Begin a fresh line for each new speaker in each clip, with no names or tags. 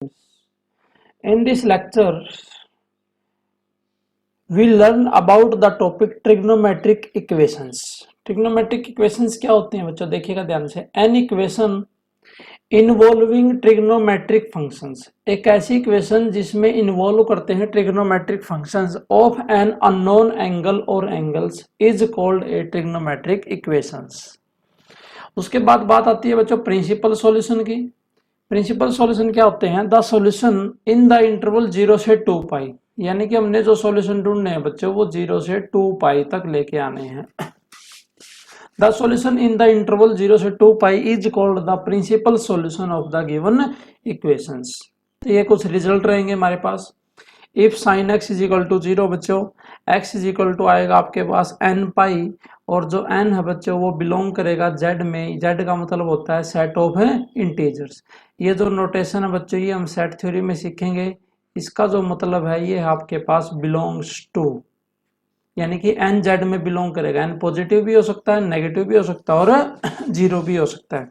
In this lecture, we learn about the topic trigonometric equations. Trigonometric equations क्या होती हैं बच्चों, देखिएगा ध्यान से. An equation involving trigonometric functions, एक ऐसी इक्वेशन जिसमें इन्वॉल्व करते हैं trigonometric functions of an unknown angle और angles is called a trigonometric equations. उसके बाद बात आती है बच्चों प्रिंसिपल सॉल्यूशन की. प्रिंसिपल सॉल्यूशन क्या होते हैं? The solution in the interval 0 से 2 पाई, यानी कि हमने जो सॉल्यूशन ढूंढने हैं बच्चों वो 0 से 2 पाई तक लेके आने हैं. The solution in the interval 0 से 2 pi is called the principal solution of the given equations. तो ये कुछ रिजल्ट रहेंगे हमारे पास. If sine x is equal to 0 बच्चों, एक्स इज इक्वल टू आएगा आपके पास एन पाई, और जो n है बच्चों वो बिलोंग करेगा z में. z का मतलब होता है सेट ऑफ इंटीजर्स. ये जो नोटेशन है बच्चों ये हम सेट थ्योरी में सीखेंगे. इसका जो मतलब है ये आपके पास बिलोंग्स टू, यानी कि n z में बिलोंग करेगा. n पॉजिटिव भी हो सकता है, नेगेटिव भी हो सकता है और जीरो भी हो सकता है.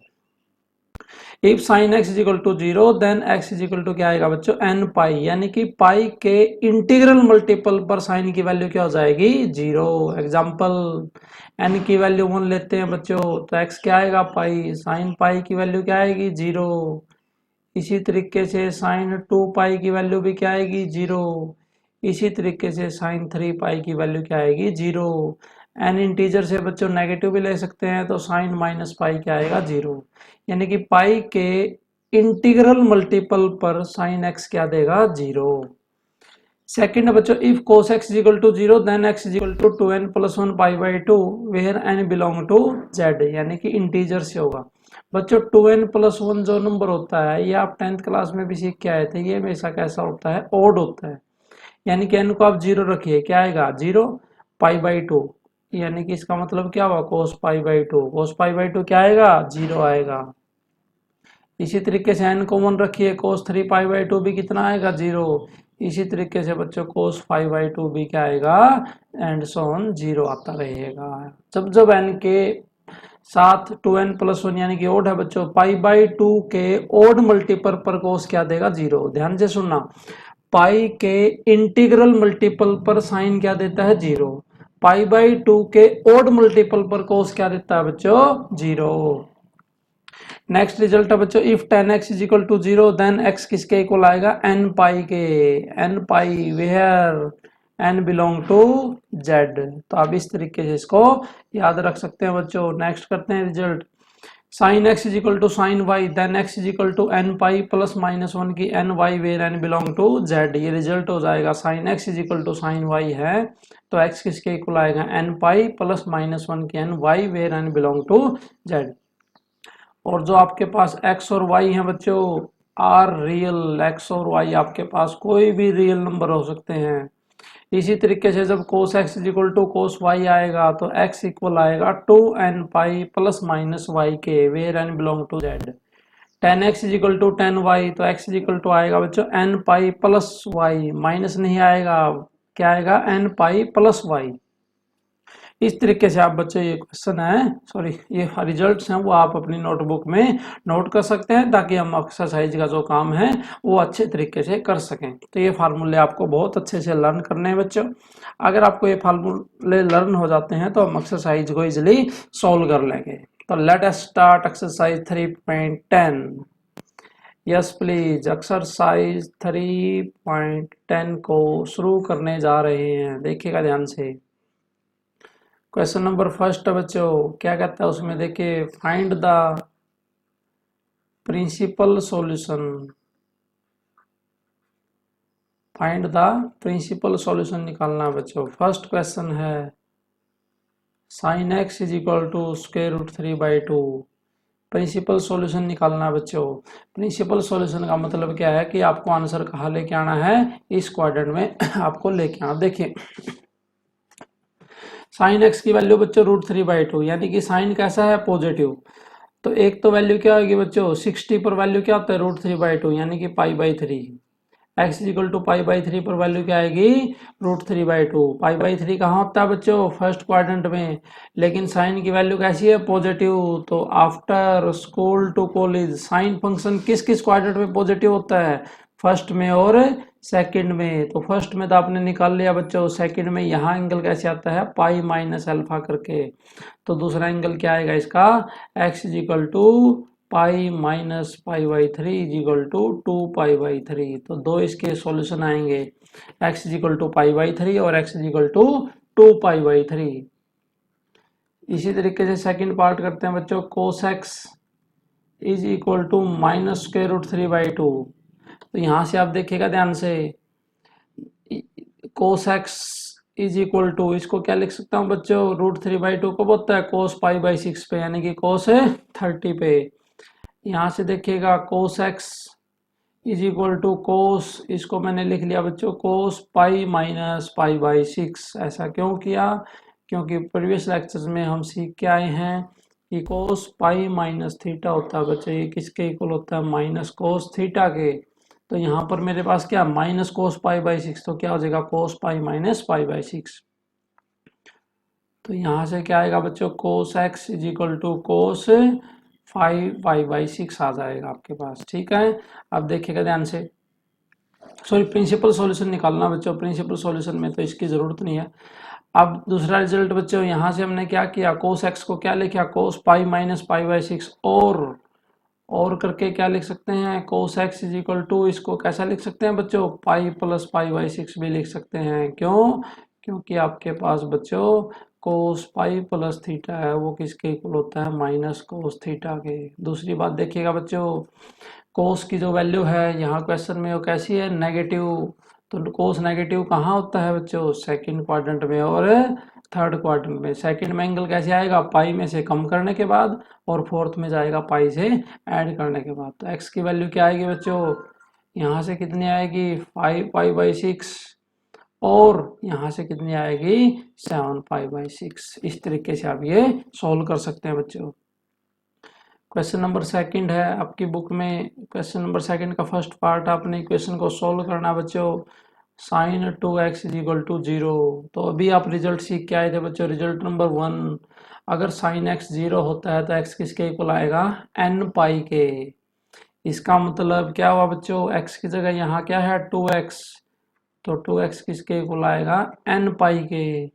If sine x is equal to 0 then x is equal to क्या आएगा बच्चों एन पाई, यानी कि पाई के इंटीग्रल मल्टीपल पर साइन की वैल्यू क्या हो जाएगी 0. एग्जांपल एन की वैल्यू 1 लेते हैं बच्चों, तो एक्स क्या आएगा पाई, साइन पाई की वैल्यू क्या आएगी 0. इसी तरीके से साइन 2 पाई की वैल्यू भी क्या आएगी 0. इसी तरीके से साइन 3 पाई की वैल्यू क्या आएगी 0. एन इंटीजर से बच्चों नेगेटिव भी ले सकते हैं, तो साइन माइनस पाई क्या आएगा 0. यानी कि पाई के इंटीग्रल मल्टीपल पर साइन एक्स क्या देगा 0. सेकंड बच्चों if cos x is equal to 0 then x is equal to 2n plus 1 pi by 2 where n belong to z, यानी कि इंटीजर से होगा. बच्चों 2n प्लस 1 जो नंबर होता है ये आप 10th क्लास में भी सीख के आए थे, ये हमेशा कैसा होता है ओड होता है. यानी कि n को आप 0 रखिए, क्या आएगा 0 पाई बाई 2, यानी कि इसका मतलब क्या हुआ कोस पाई बाई 2. कोस पाई बाई 2 क्या आएगा 0 आएगा. इसी तरीके से n को 1 रखिए, कोस 3 पाई बाई 2 भी कितना आएगा 0. इसी तरीके से बच्चों कोस 5 बाई 2 भी क्या आएगा एंड सो ऑन 0 आता रहेगा. जब जब n के साथ 2n प्लस 1 यानी कि ओड है बच्चों, पाई बाई 2 के ओड मल्टीपल पर कोस क्या देगा 0. ध्यान से सुनना, पाई के इंटीग्रल मल्टीपल पर साइन क्या देता है 0. पाई बाई 2 के ओड मल्टीपल पर कोस क्या देता है बच्चों 0. नेक्स्ट रिजल्ट है बच्चों if tan x is equal to 0 then x किसके इक्वल आएगा n पाई के. n pi where n belong to z. तो आप इस तरीके से इसको याद रख सकते हैं बच्चों. नेक्स्ट करते हैं result. Sine x is equal to sine y then x is equal to n pi plus minus 1 की n y where n belong to z. ये रिजल्ट हो जाएगा sine x is equal to sine y है तो x किसके equal आएगा n pi plus minus 1 की n y where n belong to z. और जो आपके पास x और y हैं बच्चों आर रियल, x और y आपके पास कोई भी रियल नंबर हो सकते हैं. इसी तरीके से जब cos x is equal to cos y आएगा तो x इक्वल आएगा 2n pi plus minus y के where n belong to z. tan x is equal to tan y तो x इज इक्वल टू आएगा बच्चों n pi plus y, minus नहीं आएगा, क्या आएगा n पाई प्लस y. इस तरीके से आप बच्चे ये क्वेश्चन है सॉरी ये रिजल्ट्स हैं वो आप अपनी नोटबुक में नोट कर सकते हैं ताकि हम एक्सरसाइज का जो काम है वो अच्छे तरीके से कर सकें. तो ये फार्मूले आपको बहुत अच्छे से लर्न करने हैं बच्चों. अगर आपको ये फार्मूले लर्न हो जाते हैं तो हम एक्सरसाइज को इजिली सॉल्व कर लेंगे. तो let us start exercise 3.10. Yes please, exercise 3.10 को शुरू करने जा रहे हैं. देखिएगा ध्यान से. क्वेश्चन नंबर फर्स्ट बच्चों क्या कहता है उसमें देखिए find the principal solution. Find the principal solution निकालना बच्चों. फर्स्ट क्वेश्चन है sine x is equal to square root 3/2. Principal solution निकालना बच्चों. प्रिंसिपल सॉल्यूशन का मतलब क्या है कि आपको आंसर कहाँ लेके आना है, इस क्वाड्रेंट में आपको लेके आना. देखिए साइन एक्स की वैल्यू बच्चों रूट 3/2, यानी कि साइन कैसा है पॉजिटिव. तो एक तो वैल्यू क्या होगी बच्चों 60 पर वैल्यू क्या होता है रूट 3/2 यानी कि pi by 3. x equal to pi by 3 पर वैल्यू क्या आएगी √3/2। पाई बाई 3 कहाँ होता है बच्चों फर्स्ट क्वाड्रेंट में, लेकिन साइन की वैल्यू कैसी है पॉजिटिव। तो after school to college sine function किस किस क्वाड्रेंट में पॉजिटिव होता है, फर्स्ट में और सेकंड में। तो फर्स्ट में तो आपने निकाल लिया बच्चों, सेकंड में यहाँ एंगल कैसे आता है पाई माइनस अल्फा करके। तो दूसरा एंगल क्या आएगा इसका x is equal to pi minus pi by 3 is equal to 2 pi by 3। तो दो इसके सॉल्यूशन आएंगे, x is equal to pi by 3 और x is equal to 2 pi by 3। इसी तरीके से सेकंड पार्ट करते हैं बच्चों, cos x is equal to minus square root 3/2। तो यहाँ से आप देखिएगा ध्यान से, cos x is equal to, इसको क्या लिख सकता हूँ बच्चों √3/2 कब होता है cos पाई/6 पे, यानी कि cos 30 पे। यहाँ से देखिएगा cos x is equal to cos, इसको मैंने लिख लिया बच्चों cos पाई माइनस पाई/6। ऐसा क्यों किया, क्योंकि प्रीवियस लेक्चर्स में हम सीख के आए हैं कि cos पाई माइनस थीटा होता है बच्चों, ये किसके इक्वल होता है माइनस cos थीटा के। तो यहाँ पर मेरे पास क्या माइनस cos पाई/6, तो क्या हो जाएगा cos पाई माइनस पाई/6। तो यहाँ से क्या आएगा बच्चों cos x is equal to cos 5 पाई/6 आ जाएगा आपके पास। ठीक है, अब देखिएगा ध्यान से, सॉरी प्रिंसिपल सॉल्यूशन निकालना बच्चों, प्रिंसिपल सॉल्यूशन में तो इसकी जरूरत नहीं है। अब दूसरा रिजल्ट बच्चों, यहाँ से हमने क्या किया cos x को क्या लिखा cos पाई माइनस पाई/6 और करके क्या लिख सकते हैं cos x is equal to, इसको कैसा लिख सकते हैं बच्चों पाई प्लस पाई/6 भी लिख सकते हैं। क्यों, क्योंकि आपके पास बच्चों cos पाई प्लस थीटा है वो किसके इक्वल होता है माइनस cos थीटा के। दूसरी बात देखिएगा बच्चों, cos की जो वैल्यू है यहाँ क्वेश्चन में वो कैसी है नेगेटिव। तो cos नेगेटिव कहाँ होता है बच्चों सेकंड क्वाड्रेंट में और थर्ड क्वाड्रेंट में। सेकंड में एंगल कैसे आएगा पाई में से कम करने के बाद, और फोर्थ में जाएगा पाई से ऐड करने के बाद। तो x की वैल्यू क्या आएगी बच्चों, यहाँ से कितनी आएगी 5 पाई/6 और यहाँ से कितनी आएगी 7 पाई/6। इस तरीके से आप ये सॉल्व कर सकते हैं बच्चों। क्वेश्चन नंबर सेकंड है आपकी बुक में, क्वेश्चन नंबर सेकंड का फर्स्ट पार्ट आपने इक्वेशन को सॉल्व करना बच्चों, sin 2x is equal to 0। तो अभी आप रिजल्ट सीख के आए थे बच्चों, रिजल्ट नंबर 1, अगर sin x 0 होता है तो x किसके इक्वल आएगा n पाई के। इसका मतलब क्या हुआ बच्चों, x की जगह यहाँ क्या है 2x, तो 2x किसके इक्वल आएगा n पाई के।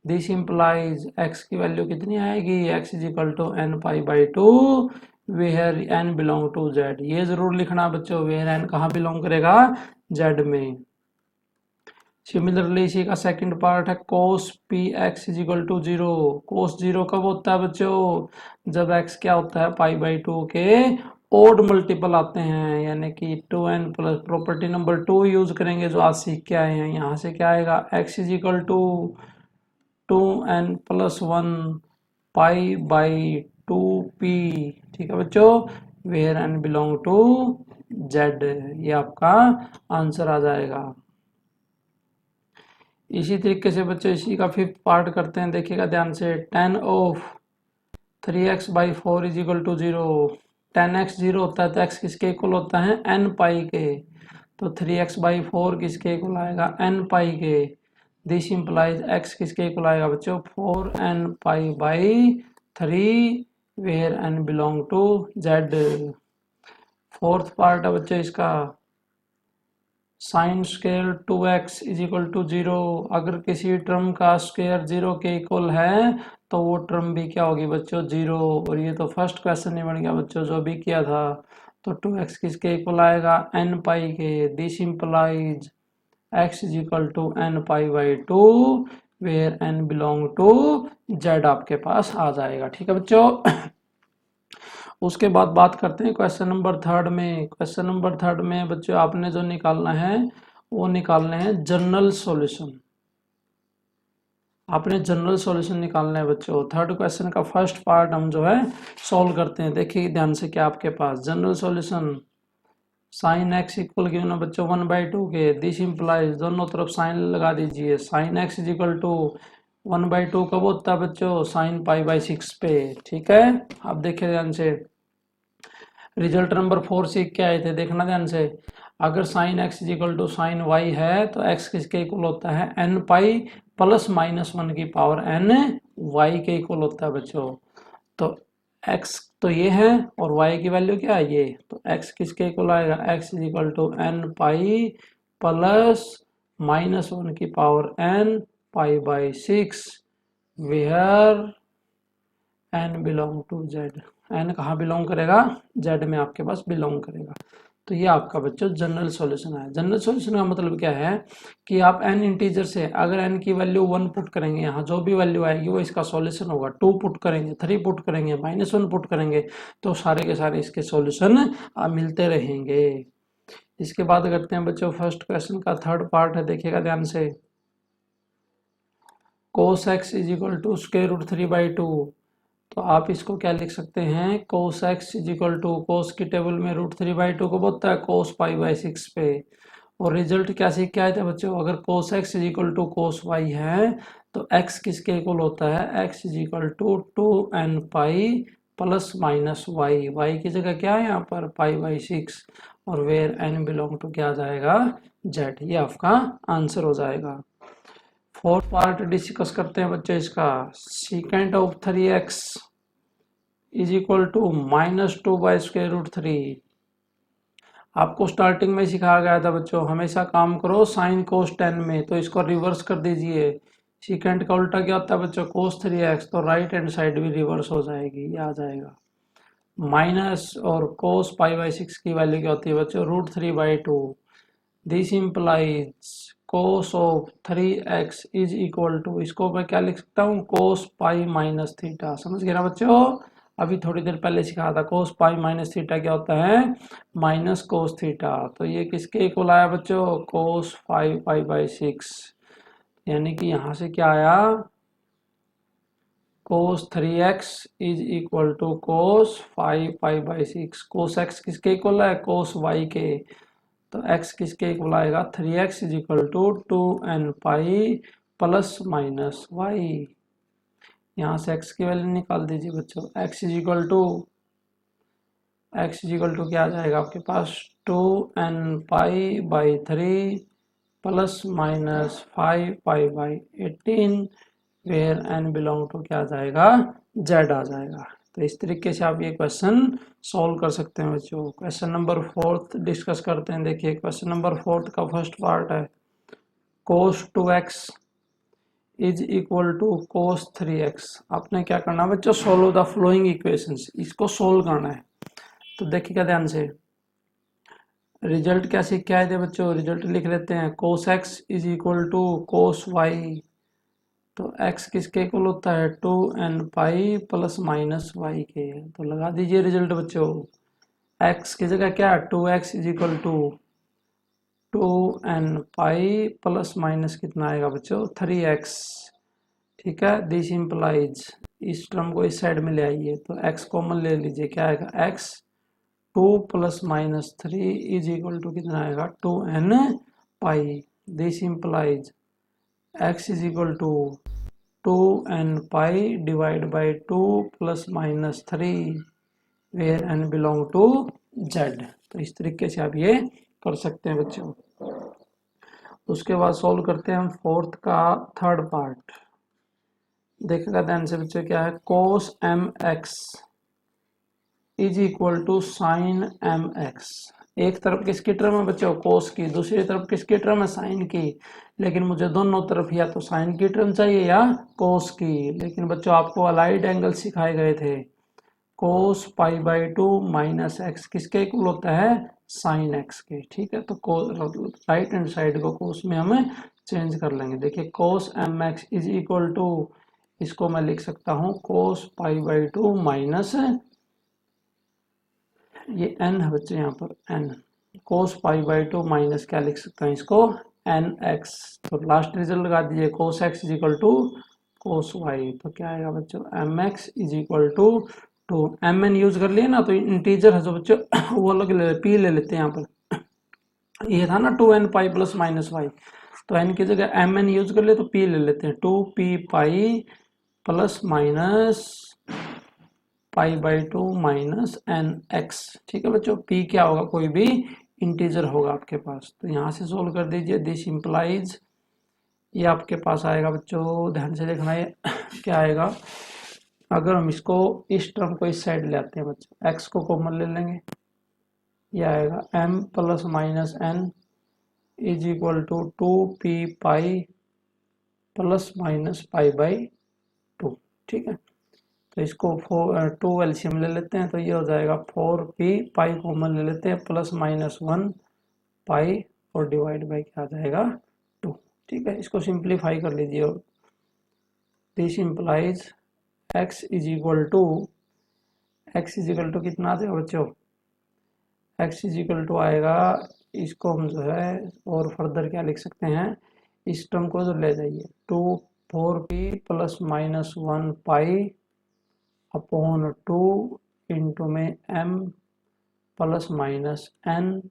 दिस इंप्लाइज x की वैल्यू कितनी आएगी x is equal to n पाई/2 where n belong to z। ये जरूर लिखना बच्चों वेयर n कहाँ बिलोंग करेगा z में। सिमिलरली इसी का सेकंड पार्ट है cos px इज इक्वल टू 0। cos 0 कब होता है बच्चों, जब x क्या होता है पाई/2 के ओड मल्टीपल आते हैं, यानी कि 2n plus property number 2 use करेंगे जो आज सीख के आए हैं। यहाँ से क्या आएगा x is equal to 2n plus 1 पाई/2p। ठीक है बच्चों, where n belong to z, ये आपका आंसर आ जाएगा। इसी तरीके से बच्चों इसी का फिफ्थ पार्ट करते हैं, देखिएगा ध्यान से, tan of 3x/4 is equal to 0। tan x 0 होता है तो x किसके इक्वल होता है n पाई के, तो 3x/4 किसके इक्वल आएगा n पाई के। दिस इंप्लाइज x किसके इक्वल आएगा बच्चों 4n पाई/3 where n belong to z। Fourth part है बच्चों इसका, sine square 2x is equal to 0। अगर किसी टर्म का स्क्वायर 0 के इक्वल है तो वो टर्म भी क्या होगी बच्चों 0। और ये तो फर्स्ट क्वेश्चन ही बन गया बच्चों जो भी किया था। तो 2x किसके इक्वल आएगा n पाई के। This implies x is equal to n पाई/2 where n belong to z आपके पास आ जाएगा। ठीक है बच्चों, उसके बाद बात करते हैं क्वेश्चन नंबर थर्ड में। क्वेश्चन नंबर थर्ड में बच्चों आपने जो निकालना है वो निकालने हैं जनरल सॉल्यूशन। आपने जनरल सॉल्यूशन निकालना है बच्चों। थर्ड क्वेश्चन का फर्स्ट पार्ट हम जो है सॉल्व करते हैं। देखिए ध्यान से क्या आपके पास general solution, sine x equal क्यों ना बच्चों 1/2 के। दिस इंप्लाइज, दोनों तरफ साइन लगा दीजिए, sine x is equal to 1/2 कब होता है बच्चों साइन पाई/6 पे। ठीक है, आप देखिए ध्यान से, रिजल्ट नंबर 4 सीख के आए थे, देखना ध्यान से। अगर sine x is equal to sine y है तो एक्स किसके इक्वल होता है n pi plus minus one की पावर एन वाई के इक्वल होता है बच्चों। तो x तो ये है और y की वैल्यू क्या है ये, तो x किसके इक्वल आएगा, x is equal to n pi plus minus one की power n pi by six where n belong to z. N कहाँ बिलोंग करेगा, जेड में आपके पास बिलोंग करेगा। तो ये आपका बच्चों जनरल सॉल्यूशन है। जनरल सॉल्यूशन का मतलब क्या है कि आप एन इंटीजर से अगर एन की वैल्यू 1 पुट करेंगे, यहाँ जो भी वैल्यू आएगी वो इसका सॉल्यूशन होगा। 2 पुट करेंगे, 3 पुट करेंगे, -1 पुट करेंगे, तो सारे के सारे इसके सॉल्यूशन मिलते रहेंगे। इसके बाद करते हैं बच्चों फर्स्ट क्वेश्चन का थर्ड पार्ट है, देखिएगा ध्यान से। cos x is equal to square root 3/2। तो आप इसको क्या लिख सकते हैं, cos x is equal to, cos की टेबल में √3/2 को बोलता है cos π/6 पे। और रिजल्ट क्या सीख के आए थे बच्चों, अगर cos x is equal to cos y है तो x किसके इक्वल होता है, x is equal to 2n pi plus minus y. Y की जगह क्या है यहाँ पर π/6 और वेयर n बिलोंग टू क्या आ जाएगा, z। ये आपका आंसर हो जाएगा। फोर्थ पार्ट डिस्कस करते हैं बच्चे इसका। Secant of 3x is equal to -2/√3। आपको स्टार्टिंग में सिखाया गया था बच्चों, हमेशा काम करो साइन कोस 10 में, तो इसको रिवर्स कर दीजिए। सीकेंट का उल्टा क्या होता है बच्चों, cos 3x, तो राइट हैंड साइड भी रिवर्स हो जाएगी, ये आ जाएगा। माइनस और cos π/6 की वैल्यू क्या होती है बच्चों, √3/2। This implies cos of 3x is equal to, इसको मैं क्या लिख सकता हूँ, cos π-θ। समझ गए ना बच्चों, अभी थोड़ी देर पहले सिखाया था cos π-θ क्या होता है, माइनस cos थीटा। तो ये किसके इक्वल आया बच्चों, cos 5π/6, यानी कि यहाँ से क्या आया, cos 3x is equal to cos 5π/6। cos x किसके इक्वल है, cos y के, तो x किसके इक्वल आएगा, 3x is equal to 2n pi plus minus y. यहाँ से x की वैल्यू निकाल दीजिए बच्चों, x इज इक्वल टू क्या आ जाएगा आपके पास, 2n pi by 3 plus minus 5π/18 where n belong to क्या आ जाएगा, z आ जाएगा। तो इस तरीके से आप ये क्वेश्चन सॉल्व कर सकते हैं बच्चों। क्वेश्चन नंबर 4 डिस्कस करते हैं। देखिए क्वेश्चन नंबर 4 का फर्स्ट पार्ट है, cos 2x is equal to cos 3x। आपने क्या करना है बच्चों, सोल्व द फ्लोइंग इक्वेशंस, इसको सोल्व करना है। तो देखिएगा ध्यान से, रिजल्ट क्या सीख के आए थे बच्चों, रिजल्ट लिख लेते हैं, cos x is equal to cos y। तो x किसके इक्वल होता है, 2n pi plus minus y के। तो लगा दीजिए रिजल्ट बच्चों, x की जगह क्या है, 2x is equal to 2n pi plus minus कितना आएगा बच्चों, 3x। ठीक है, दिस इम्प्लाइज, इस टर्म को इस साइड में ले आइए, तो x कॉमन ले लीजिए, क्या आएगा, x 2 plus minus 3 is equal to कितना आएगा, 2n pi. This implies x is equal to 2n pi divide by 2 plus minus 3 where n belong to z। तो इस तरीके से आप ये कर सकते हैं बच्चों। उसके बाद सॉल्व करते हैं हम फोर्थ का थर्ड पार्ट। देखिएगा ध्यान से बच्चों, क्या है, cos mx is equal to sine mx। एक तरफ किसकी टर्म है बच्चों, cos की, दूसरी तरफ किसकी टर्म है, साइन की। लेकिन मुझे दोनों तरफ या तो साइन की टर्म चाहिए या cos की। लेकिन बच्चों आपको अलाइड एंगल सिखाए गए थे, cos π/2 माइनस एक्स किसके इक्वल होता है, साइन एक्स के। ठीक है, तो राइट हैंड साइड को cos में हमें चेंज कर लेंगे। देखिए cos mx is equal to, इसको मैं लिख सकता हूँ cos π/2 माइनस, ये n है बच्चे यहाँ पर n, cos π/2 माइनस क्या लिख सकता हूँ इसको, nx। तो लास्ट रिजल्ट लगा दीजिए, cos x is equal to cos y। तो क्या आएगा बच्चों, mx is equal to mn use कर लिए ना, तो इंटीजर है जो बच्चों वो अलग p ले लेते हैं यहाँ पर। ये था ना 2n pi plus minus y, तो n की जगह mn यूज कर ले तो p ले लेते हैं, 2p pi plus minus π/2 minus n x. ठीक है बच्चों, p क्या होगा, कोई भी इंटीजर होगा आपके पास। तो यहाँ से सोल्व कर दीजिए। दिस इम्प्लाइज, ये आपके पास आएगा बच्चों, ध्यान से देखना है क्या आएगा। अगर हम इसको इस टर्म को इस साइड ले आते हैं बच्चों, x को कॉमन ले लेंगे, ये आएगा m plus minus n is equal to 2p pi plus minus pi by 2। ठीक है, तो इसको 2 एलसीएम ले लेते हैं, तो ये हो जाएगा 4p, पाई कॉमन ले लेते हैं, प्लस माइनस 1 पाई और डिवाइड बाई क्या आ जाएगा 2। ठीक है, इसको सिंप्लीफाई कर लीजिए। और this implies x is equal to, x is equal to कितना आ जाएगा बच्चों, x इज इक्वल टू आएगा, इसको हम जो है और फर्दर क्या लिख सकते हैं, इस टर्म को जो ले जाइए 4p plus minus 1 pi upon 2 into में m प्लस माइनस n,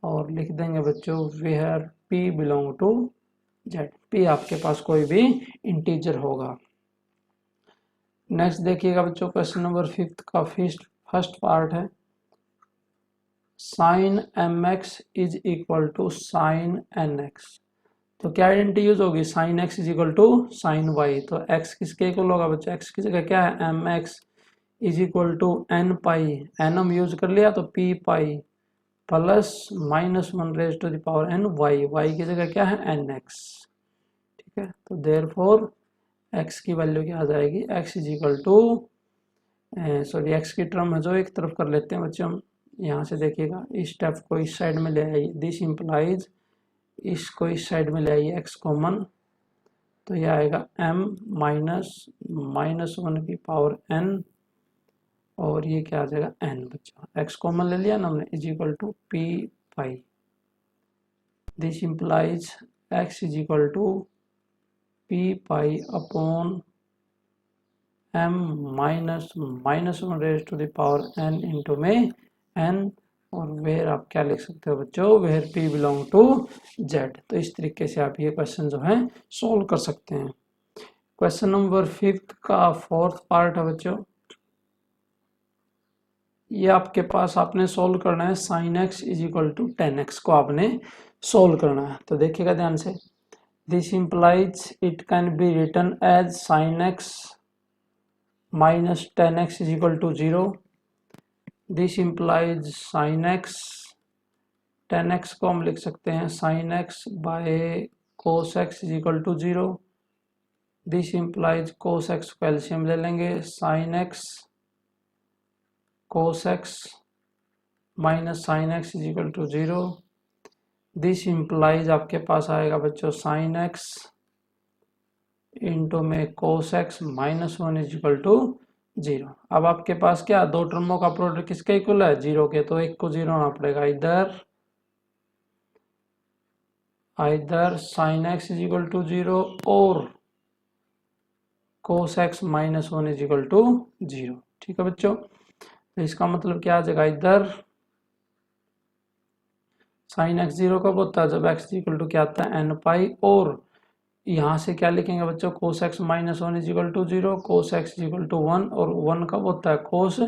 और लिख देंगे बच्चों where p belong to z। p आपके पास कोई भी इंटीजर होगा। नेक्स्ट देखिएगा बच्चों, क्वेश्चन नंबर 5 का फर्स्ट पार्ट है, sine mx is equal to sine nx। तो क्या आइडेंटिटी यूज होगी, sine x is equal to sine y। तो x किसके इक्वल होगा बच्चों, x की जगह क्या है mx is equal to n pi, n हम यूज कर लिया तो p pi plus minus 1 raise to the power n y, y की जगह क्या है nx। ठीक है, तो देयरफॉर x की वैल्यू क्या आ जाएगी, x is equal to, sorry x की टर्म है जो एक तरफ कर लेते हैं बच्चों हम। यहाँ से देखिएगा, इस स्टेप को इस साइड में ले आइए, दिस इम्प्लाइज इसको इस साइड में ले आइए x कॉमन, तो यह आएगा m माइनस 1 की पावर n, और ये क्या आ जाएगा n बच्चों, x कॉमन ले लिया ना हमने, is equal to p pi. This implies x is equal to p pi upon m minus 1 raise to the power n into में n, और वेयर आप क्या लिख सकते हो बच्चों, where p belong to z। तो इस तरीके से आप ये क्वेश्चन जो है सोल्व कर सकते हैं। क्वेश्चन नंबर 5 का फोर्थ पार्ट है बच्चों, ये आपके पास आपने सोल्व करना है, sine x is equal to tan x को आपने सोल्व करना है। तो देखिएगा ध्यान से, this implies it can be written as sine x minus 10x is equal to 0। This implies sine x, 10x को हम लिख सकते हैं sine x by cos x is equal to 0। This implies cos x को LCM ले लेंगे, sine x cos x minus sine x is equal to 0। This implies आपके पास आएगा बच्चों साइन x इंटू में cos x minus 1 is equal to 0। अब आपके पास क्या, दो टर्मों का प्रोडक्ट किसके इक्वल है, 0 के, तो एक को 0 होना पड़ेगा, इधर sine x is equal to 0 और cos x minus 1 is equal to 0। ठीक है बच्चों, तो इसका मतलब क्या आ जाएगा, इधर साइन x 0 कब होता है, जब x इक्वल टू क्या आता है n पाई, और यहाँ से क्या लिखेंगे बच्चों, cos x minus 1 is equal to 0, cos x is equal to 1, और 1 कब होता है, कोस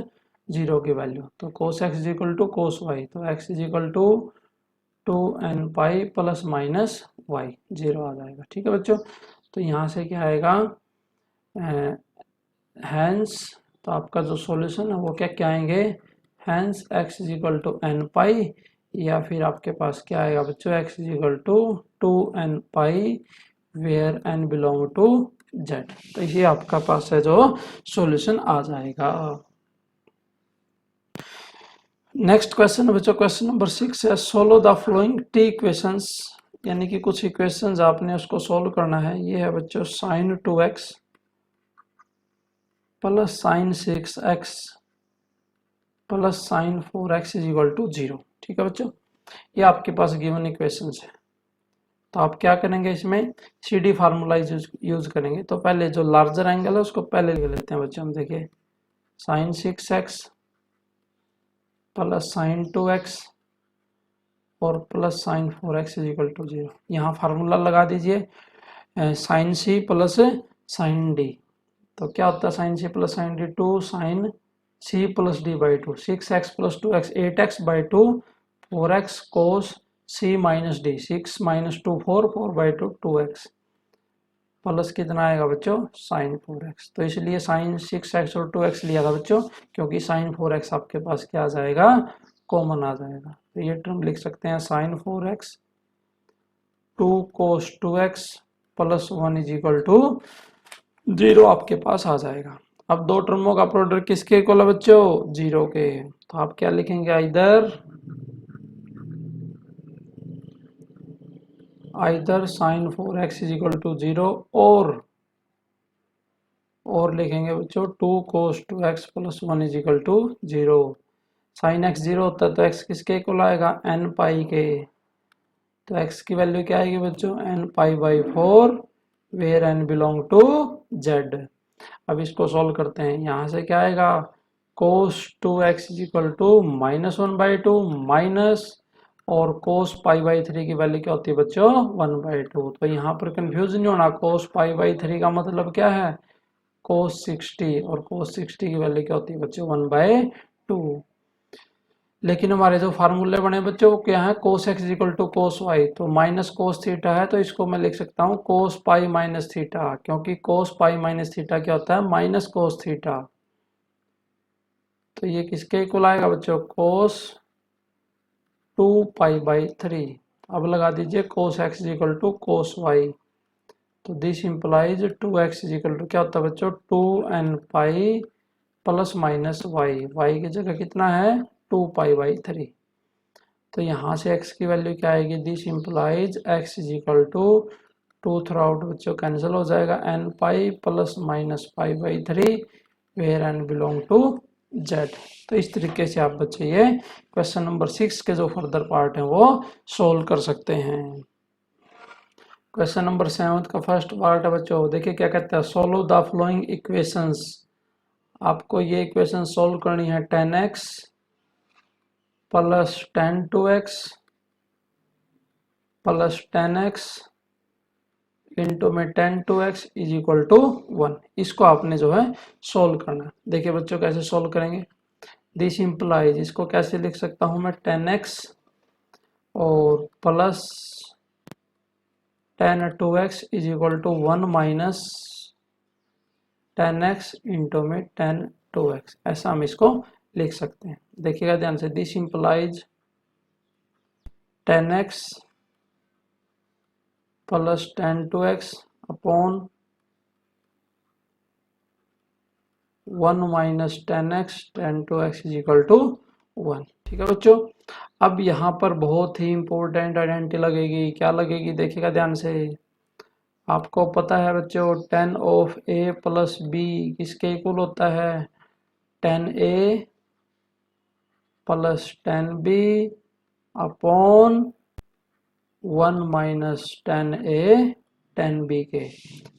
0 की वैल्यू, तो cos x is equal to cos y, तो x is equal to 2n pi plus minus y, 0 आ जाएगा। ठीक है बच्चों, तो यहाँ से क्या आएगा, हैंस, तो आपका जो सॉल्यूशन है वो क्या क्या आएंगे, hence x is equal to n pi, या फिर आपके पास क्या आएगा बच्चों, x is equal to 2n pi where n belong to z। तो ये आपका पास है जो सॉल्यूशन आ जाएगा। नेक्स्ट क्वेश्चन बच्चों, क्वेश्चन नंबर 6 है, solve the flowing t equations, यानी कि कुछ इक्वेशंस आपने उसको सोल्व करना है। ये है बच्चों sine 2x plus sine 6x plus sine 4x is equal to 0। ठीक है बच्चों, ये आपके पास गिवन इक्वेशंस है। तो आप क्या करेंगे, इसमें CD फार्मूला यूज करेंगे। तो पहले जो लार्जर एंगल है उसको पहले लिख लेते हैं बच्चों, हम देखिए sign 6x plus sine 2x और plus sine 4x is equal to 0। यहाँ फार्मूला लगा दीजिए, sine C plus sine D। तो क्या होता है sine C plus sine D, 2 sine C plus D by 2, 6x plus 2x 8x by 2 4x cos c minus D, 6 minus 2 4, 4/2 2x plus कितना आएगा बच्चों साइन 4x। तो इसलिए साइन 6x और 2x लिया था बच्चों, क्योंकि साइन 4x आपके पास क्या आ जाएगा, कॉमन आ जाएगा। तो ये टर्म लिख सकते हैं sine 4x 2 cos 2x plus 1 is equal to 0 आपके पास आ जाएगा। अब दो टर्मों का प्रोडक्ट किसके इक्वल है बच्चों, 0 के। तो आप क्या लिखेंगे, either sine 4x is equal to 0 और लिखेंगे बच्चों 2 cos 2x plus 1 is equal to 0। Sine x 0 होता है तो x किसके इक्वल आएगा, n पाई के। तो x की वैल्यू क्या आएगी बच्चों, n पाई/4 where n belong to z। अब इसको सॉल्व करते हैं, यहाँ से क्या आएगा, cos 2x is equal to -1/2 minus, और cos π/3 की वैल्यू क्या होती है बच्चों, 1/2। तो यहाँ पर कंफ्यूज नहीं होना, cos π/3 का मतलब क्या है, cos 60, और cos 60 की वैल्यू क्या होती है बच्चों, 1/2। लेकिन हमारे जो फार्मूले बने बच्चों वो क्या है, cos x equal to cos y, तो माइनस cos थीटा है, तो इसको मैं लिख सकता हूँ cos पाई माइनस थीटा, क्योंकि cos पाई माइनस थीटा क्या होता है, माइनस cos थीटा। तो ये किसके इक्वल आएगा बच्चों, cos 2π/3। अब लगा दीजिए cos x equal to cos y, तो this implies 2x equal to क्या होता है बच्चों, 2n pi plus minus y की जगह कितना है 2π/3। तो यहाँ से x की वैल्यू क्या आएगी, this implies x equal to 2 through out बच्चों कैंसिल हो जाएगा, n pi plus minus π/3 where n belong to z। तो इस तरीके से आप बच्चे ये क्वेश्चन नंबर 6 के जो फर्दर पार्ट हैं वो सोल्व कर सकते हैं। क्वेश्चन नंबर 7 का फर्स्ट पार्ट है बच्चों, देखिए क्या कहते हैं, सोल्व द फ्लोइंग इक्वेशंस। आपको ये इक्वेशन सोल्व करनी है, 10x plus 10 2x plus 10x into में 10 2x इज इक्वल टू 1। इसको आपने जो है सोल्व करना। देखिए बच्चों कैसे सोल्व करेंगे, दिस इंप्लाइज, इसको कैसे लिख सकता हूं मैं, 10x और plus 10 2x is equal to 1 minus 10x into में 10 2x, ऐसा हम इसको लिख सकते हैं। देखिएगा ध्यान से, this implies 10x plus 10 2x upon 1 minus 10x 10 2x is equal to 1। ठीक है बच्चों, अब यहाँ पर बहुत ही इंपॉर्टेंट आइडेंटिटी लगेगी, क्या लगेगी, देखिएगा ध्यान से। आपको पता है बच्चों 10 ऑफ a प्लस b किसके इक्वल होता है, 10a plus 10b upon 1 minus 10a 10b के।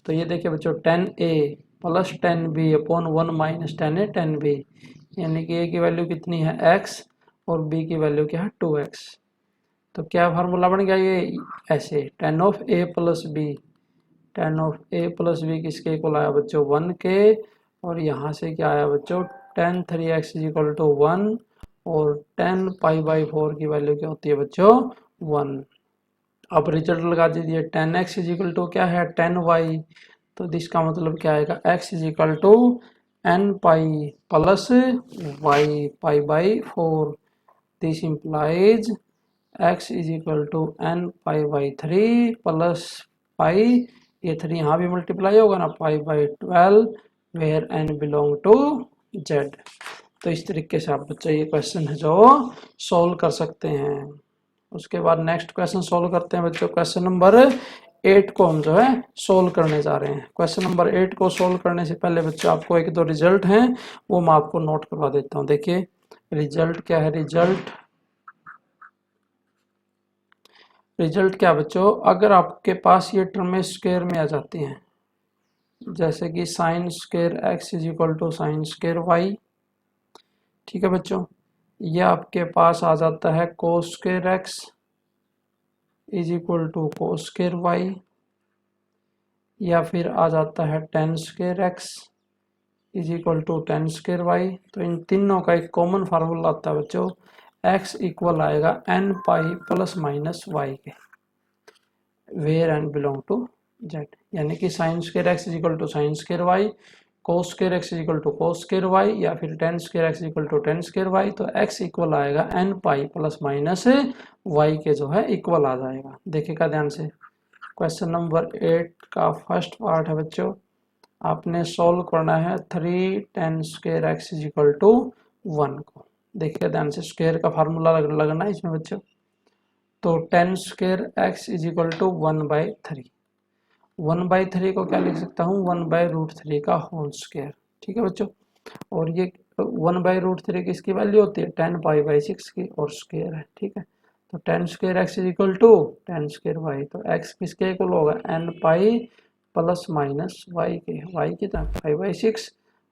तो ये देखिए बच्चों 10a plus 10b upon 1 minus 10a 10b, यानी कि a की वैल्यू कितनी है x और b की वैल्यू क्या है 2x। तो क्या फार्मूला बन गया ये, ऐसे 10 of a plus b, 10 of a plus b किसके इक्वल आया बच्चों 1 के, और यहाँ से क्या आया बच्चों 10 3x इज इक्वल टू 1, और 10 π/4 की वैल्यू क्या होती है बच्चों 1। अब रिजल्ट लगा दीजिए, 10x इज इक्वल टू क्या है 10y, तो इसका मतलब क्या आएगा, x is equal to n pi plus y π/4। This implies x is equal to n π/3 plus pi, ये 3 यहाँ भी मल्टीप्लाई होगा ना, π/12 where n belong to z। तो इस तरीके से आप बच्चे ये क्वेश्चन है जो सोल्व कर सकते हैं। उसके बाद नेक्स्ट क्वेश्चन सोल्व करते हैं बच्चों, क्वेश्चन नंबर 8 को हम जो है सोल्व करने जा रहे हैं। क्वेश्चन नंबर 8 को सोल्व करने से पहले बच्चों आपको एक दो रिजल्ट हैं वो मैं आपको नोट करवा देता हूँ। देखिए रिजल्ट क्या है, रिजल्ट क्या बच्चों, अगर आपके पास ये टर्में स्क्वायर में आ जाती हैं, जैसे कि sine square x is equal to sine square y, ठीक है बच्चों, ये आपके पास आ जाता है cos square x is equal to cos square y, या फिर आ जाता है tan square x is equal to tan square y. तो इन तीनों का एक कॉमन फार्मूला आता है बच्चों, x इक्वल आएगा n pi plus minus y के, where n belong to z, यानी कि sine square x equal to sine square y, cos square x equal to cos square y, या फिर tan square x equal to tan square y। तो x equal आएगा n pi plus minus y के जो है equal आ जाएगा। देखिएगा ध्यान से, क्वेश्चन नंबर 8 का फर्स्ट पार्ट है बच्चों, आपने सॉल्व करना है 3 tan square x is equal to 1 को। देखिए ध्यान से, स्क्वायर का फार्मूला लगना है इसमें बच्चों। तो tan square x is equal to 1/3। 1/3 को क्या लिख सकता हूँ, 1/√3 का होल स्क्वायर। ठीक है बच्चों, और ये 1/√3 किसकी वैल्यू होती है, 10π/6 की, और स्क्वायर है। ठीक है, तो tan square x is equal to tan square y, तो एक्स किसके इक्वल होगा, n pi plus minus y के, वाई कितना 5/6,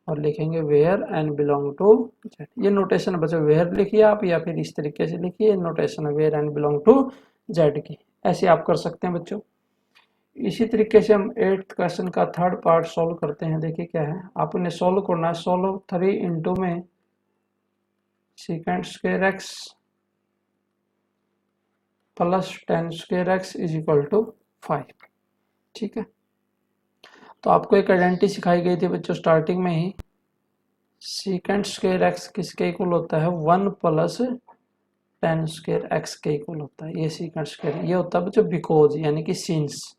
और लिखेंगे where n belong to z। ये नोटेशन बच्चों वेयर लिखिए आप, या फिर इस तरीके से लिखिए, notation where n belong to z की, ऐसे आप कर सकते हैं बच्चों। इसी तरीके से हम 8th क्वेश्चन का थर्ड पार्ट सॉल्व करते हैं। देखिए क्या है, आपने सॉल्व करना है, सॉल्व 3 इंटू में sec square x plus tan square x is equal to 5। ठीक है, तो आपको एक आइडेंटिटी सिखाई गई थी बच्चों स्टार्टिंग में ही, सेकेंड स्क्वायर एक्स किसके इक्वल होता है, 1 प्लस टेन स्क्वायर एक्स के इक्वल होता है। ये सेकेंड स्क्वायर ये होता है बच्चों बिकॉज, यानी कि सिंस।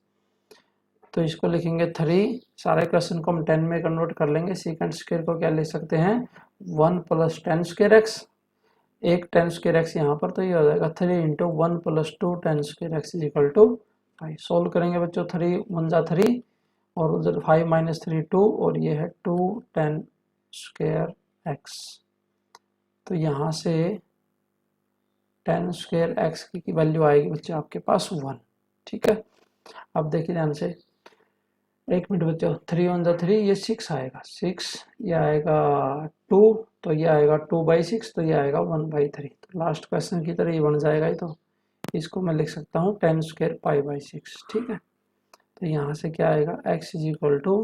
तो इसको लिखेंगे 3, सारे क्वेश्चन को हम 10 में कन्वर्ट कर लेंगे। सेकेंड स्क्वायर को क्या लिख सकते हैं, 1 प्लस टेन स्क्वायर एक्स, एक टेन स्क्वायर एक्स यहाँ पर, तो ये हो जाएगा 3 into 1 plus 2 tan square x is equal to 5। Solve करेंगे बच्चों, 3 1 जा 3, और उधर 5 माइनस 3 2, और ये है 2 टेन स्क्वायर एक्स। तो यहाँ से टेन स्क्वायर एक्स की वैल्यू आएगी बच्चों आपके पास 1। ठीक है, अब देखिए ध्यान से, एक मिनट बच्चों, 3 1 जा 3, ये 6 आएगा, 6 ये आएगा 2, तो ये आएगा 2/6, तो ये आएगा 1/3। तो लास्ट क्वेश्चन की तरह ये बन जाएगा। तो इसको मैं लिख सकता हूँ 10 स्क्वायर π/6। ठीक है, तो यहाँ से क्या आएगा, x is equal to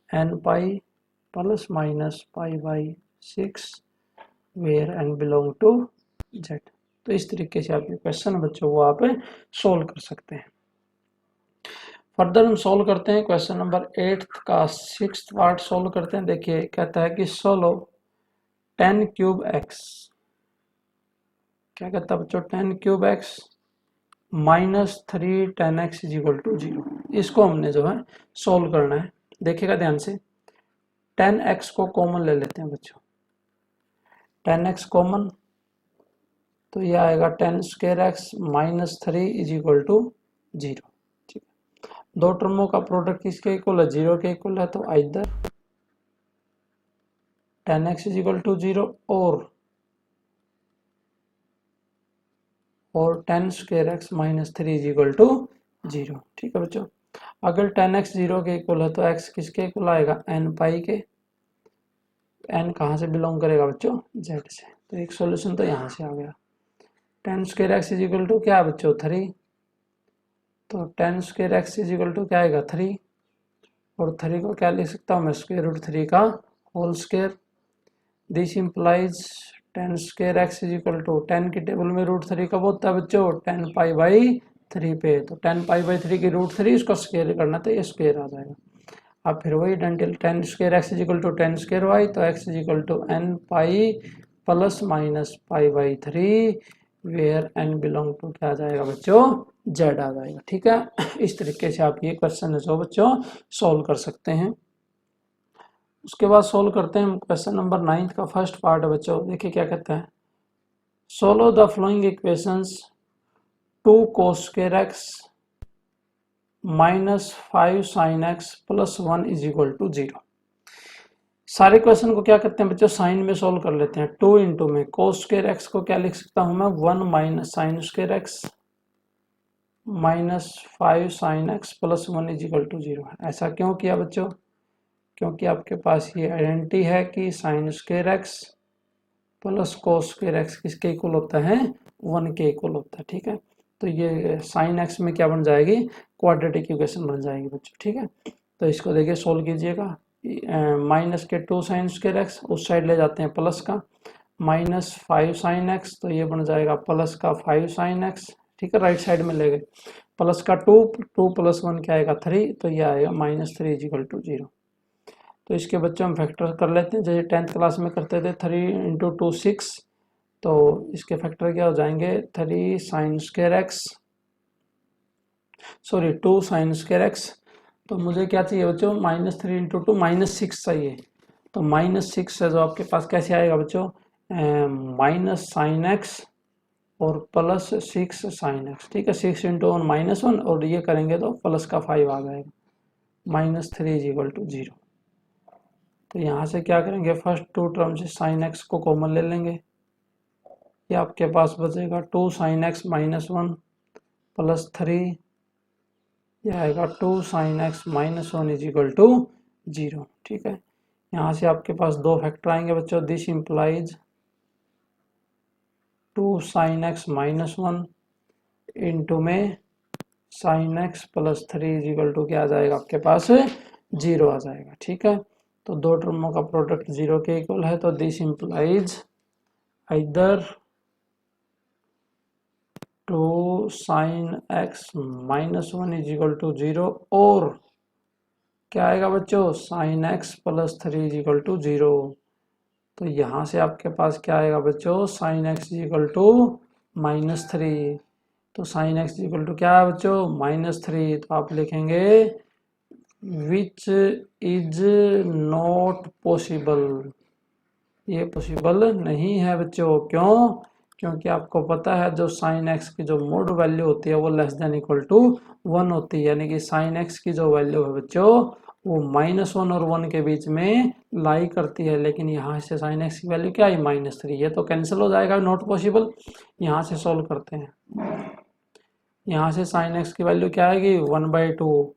n pi plus minus π/6 where n belong to z। तो इस तरीके से आपके क्वेश्चन बच्चों वो आप सोल्व कर सकते हैं। फर्दर हम सोल्व करते हैं क्वेश्चन नंबर 8 का 6th पार्ट सोल्व करते हैं। देखिए कहता है कि सोल्व 10 क्यूब एक्स, क्या कहता है बच्चों, 10 cube x minus 3 10 x is equal to 0। इसको हमने जो है सोल्व करना है। देखिएगा ध्यान से, 10x को कॉमन ले लेते हैं बच्चों, 10x कॉमन, तो ये आएगा 10 square x minus 3 is equal to 0। ठीक है, दो टर्मों का प्रोडक्ट किसके इक्वल है, 0 के इक्वल है, तो either 10x is equal to 0 और 10 square x minus 3 is equal to 0। ठीक है बच्चों, अगर 10x 0 के इक्वल है तो x किसके इक्वल आएगा, n पाई के। n कहाँ से बिलोंग करेगा बच्चों, z से। तो एक सॉल्यूशन तो यहाँ से आ गया। 10 square x is equal to क्या है बच्चों, 3, तो 10 square x is equal to क्या आएगा 3, और 3 को क्या लिख सकता हूँ मैं, स्क्वायर रूट 3 का whole square. This implies 10 square x is equal to, 10 की टेबल में रूट 3 कब होता है बच्चों, 10π/3 पे, तो 10π/3 की रूट 3 इसको स्क्वायर करना, तो ये स्क्वायर आ जाएगा। अब फिर वही डेंटल 10 square x is equal to 10 square y, तो x is equal to n pi plus minus π/3 where n belong to क्या आ जाएगा बच्चों, z आ जाएगा। ठीक है, इस तरीके से आप ये क्वेश्चन है जो बच्चों सोल्व कर सकते हैं। उसके बाद सोल्व करते हैं क्वेश्चन नंबर 9 का फर्स्ट पार्ट है बच्चों। देखिए क्या कहता है, solve the following equations 2 cos square x minus 5 sin x plus 1 is equal to 0। सारे क्वेश्चन को क्या करते हैं बच्चों, साइन में सोल्व कर लेते हैं। 2 इंटू में cos स्क्वायर एक्स को क्या लिख सकता हूं मैं, 1 minus sine square x minus 5 sin x plus 1 is equal to 0। ऐसा क्यों किया बच्चों, क्योंकि आपके पास ये आइडेंटिटी है कि sine square x plus cos square x किसके इक्वल होता है, 1 के इक्वल होता है। ठीक है, तो ये साइन एक्स में क्या बन जाएगी, क्वाड्रेटिक इक्वेशन बन जाएगी बच्चों। ठीक है, तो इसको देखिए सोल्व कीजिएगा। माइनस के 2 sin स्क्वायर एक्स उस साइड ले जाते हैं प्लस का, -5 sin x, तो ये बन जाएगा प्लस का 5 sin x। ठीक है, राइट साइड में ले गए, प्लस का 2, 2 + 1 क्या आएगा 3, तो ये आएगा -3 = 0। तो इसके बच्चों हम फैक्टर कर लेते हैं, जैसे 10th क्लास में करते थे, 3 × 2 6, तो इसके फैक्टर क्या हो जाएंगे 3 sin² x, sorry 2 sin² x। तो मुझे क्या चाहिए बच्चों, -3 × 2 -6 चाहिए, तो -6 है जो आपके पास कैसे आएगा बच्चों, -sin x और +6 sin x। ठीक है, 6 × 1 -1, और ये करेंगे तो प्लस का 5 आ जाएगा, -3 = 0। तो यहाँ से क्या करेंगे, फर्स्ट 2 टर्म से sin x को कॉमन ले लेंगे, ये आपके पास बचेगा 2 sin x -1 + 3, यह आएगा 2 sin x -1 = 0। ठीक है, यहाँ से आपके पास दो फैक्टर आएंगे बच्चों, this implies 2 sin x -1 into में sin x + 3 = क्या आ जाएगा आपके पास 0 आ जाएगा। ठीक है, तो दो टर्मों का प्रोडक्ट 0 के इक्वल है, तो this implies either 2 sin x -1 = 0 और क्या आएगा बच्चों sin x + 3 = 0। तो यहाँ से आपके पास क्या आएगा बच्चों, sin x = -3, तो sin x = क्या है बच्चों -3, तो आप लिखेंगे विच इज नॉट पॉसिबल, ये पॉसिबल नहीं है बच्चों। क्यों, क्योंकि आपको पता है जो sin x की जो मोड वैल्यू होती है वो <1 होती है, यानी कि sin x की जो वैल्यू है बच्चों वो -1 और 1 के बीच में लाई करती है, लेकिन यहाँ से sin x की वैल्यू क्या है -3, ये तो कैंसिल हो जाएगा, नॉट पॉसिबल। यहाँ से सॉल्व करते हैं, यहाँ से sin x की वैल्यू क्या आएगी 1/2,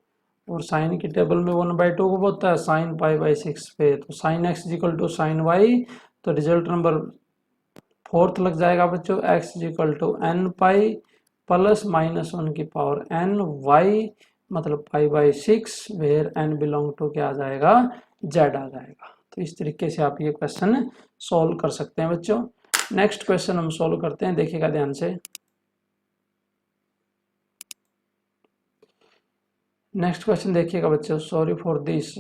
और साइन की टेबल में 1/2 को होता है sin π/6 पे, तो sin x = sin y, तो रिजल्ट नंबर 4th लग जाएगा बच्चों, x = nπ +-1 की पावर n, y मतलब π/6, वेयर n बिलोंग टू क्या आ जाएगा z आ जाएगा। तो इस तरीके से आप ये क्वेश्चन सॉल्व कर सकते हैं बच्चों। नेक्स्ट क्वेश्चन हम सॉल्व करते हैं, देखिएगा ध्यान से। नेक्स्ट क्वेश्चन देखिएगा बच्चों, sorry for this.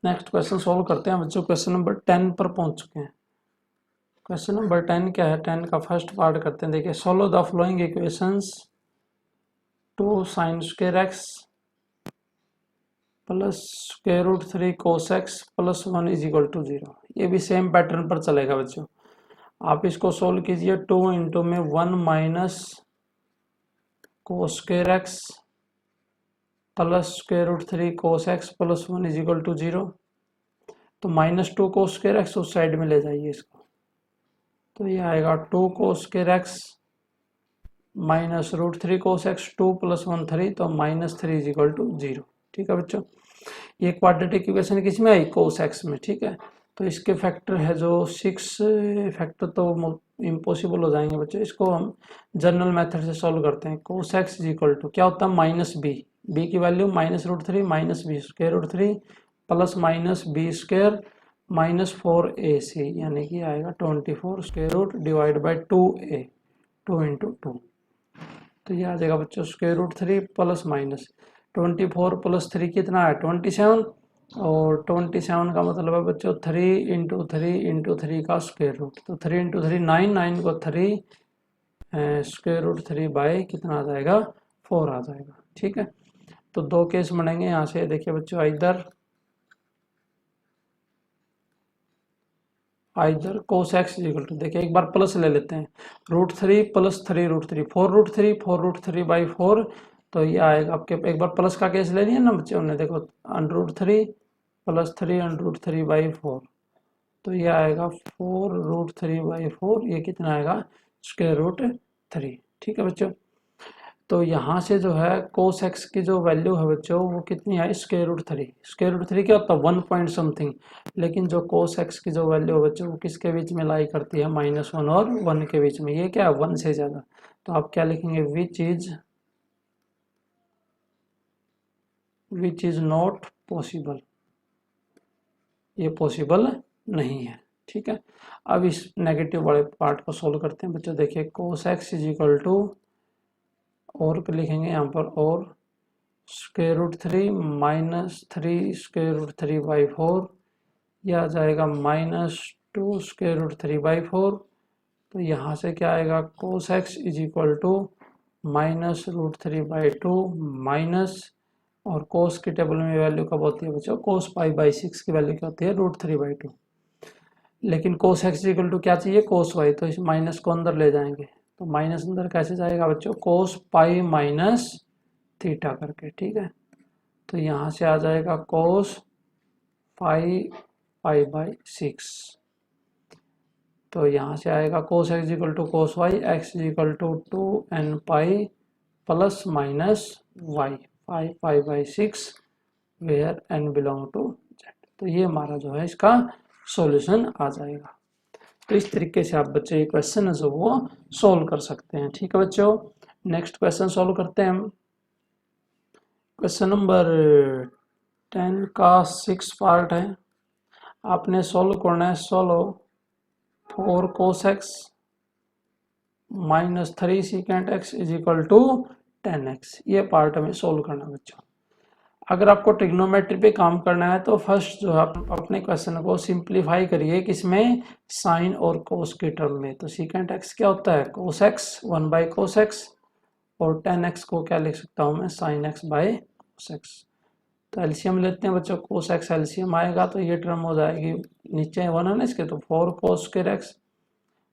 Next question solve करते हैं बच्चों, क्वेश्चन नंबर 10 पर पहुंच चुके हैं। क्वेश्चन नंबर 10 क्या है, 10 का फर्स्ट पार्ट करते हैं। देखिए, solve the following equations, 2 sin² x + √3 cos x + 1 = 0। ये भी सेम पैटर्न पर चलेगा बच्चों। आप इसको सोल्व कीजिए, 2 इंटू में 1 - cos² x + √3 cos x + 1 = 0। तो -2 cos² x उस साइड में ले जाइए इसको, तो ये आएगा 2 cos² x -√3 cos x, 2 + 1 3, तो -3 = 0। ठीक है बच्चों, ये क्वाड्रेटिक इक्वेशन किस में आई, cos x में। ठीक है, तो इसके फैक्टर है जो 6 फैक्टर तो इम्पॉसिबल हो जाएंगे बच्चों, इसको हम जनरल मेथड से सॉल्व करते हैं। cos x = क्या होता है -b, b की वैल्यू -√3 -b² +-b² -4ac, यानी कि आएगा 24 √2a, 2 × 2, तो ये आ जाएगा बच्चों √3 +-24 + 3 कितना है 27, और 27 का मतलब है बच्चों 3 × 3 × 3 का स्क्वायर रूट, तो 3 × 3 9, 9 को 3 √3 कितना आ जाएगा 4 आ जाएगा। ठीक है, तो दो केस बनेंगे यहाँ से। देखिए बच्चों, आइदर cos x = देखिए एक बार प्लस ले लेते हैं, √3 + 3 √3 4 √3 तो ये आएगा आपके, एक बार प्लस का केस ले लिया ना बच्चों ने, देखो √3 + 3 √3/4, तो ये आएगा 4 √3/4, ये कितना आएगा √3। ठीक है बच्चों, तो यहाँ से जो है cos x की जो वैल्यू है बच्चों वो कितनी है √3, √3 क्या होता है 1 पॉइंट समथिंग, लेकिन जो cos x की जो वैल्यू है बच्चों वो किसके बीच में लाई करती है -1 और 1 के बीच में, ये क्या है 1 से ज़्यादा। तो आप क्या लिखेंगे, विच इज नॉट पॉसिबल, ये पॉसिबल नहीं है। ठीक है। अब इस नेगेटिव वाले पार्ट को सोल्व करते हैं बच्चों। देखिए cos x is equal to, और लिखेंगे यहाँ पर, और square root 3 minus 3 square root 3 by 4, यह आ जाएगा माइनस 2 स्क्वायर रूट 3 बाई 4। तो यहाँ से क्या आएगा, cos x is equal to minus root 3 by 2 minus, और कोस की टेबल में वैल्यू कब होती है बच्चों, कोस पाई बाई 6 की वैल्यू क्या होती है, रूट 3 बाई 2। लेकिन कोस एक्स इक्वल टू क्या चाहिए, कोस वाई, तो इस माइनस को अंदर ले जाएंगे। तो माइनस अंदर कैसे जाएगा बच्चों, कोस पाई माइनस थीटा करके, ठीक है। तो यहाँ से आ जाएगा कोस पाई पाई बाई 6। तो यहाँ से आएगा cos x equal to cos y, x equal to 2n pi plus minus y, pi pi by 6 where n belong to z। तो ये हमारा जो है इसका सॉल्यूशन आ जाएगा। तो इस तरीके से आप बच्चे ये क्वेश्चन है जो वो सॉल्व कर सकते हैं, ठीक है बच्चों। नेक्स्ट क्वेश्चन सॉल्व करते हैं हम। क्वेश्चन नंबर 10 का 6 पार्ट है। आपने सॉल्व करना है, solve 4 cos x minus 3 secant x is equal to 10x। ये पार्ट हमें सोल्व करना है बच्चों। अगर आपको ट्रिग्नोमेट्री पे काम करना है तो फर्स्ट जो आप अपने क्वेश्चन को सिंप्लीफाई करिए किसमें, साइन और कोस के टर्म में। तो सीकेंट एक्स क्या होता है, cos x 1 by cos x, और 10x को क्या लिख सकता हूँ मैं, sine x by cos x. तो एलसीएम लेते हैं बच्चों, कोस एक्स एलसीएम आएगा तो ये टर्म हो जाएगी, नीचे 1 है ना इसके, तो 4 cos square x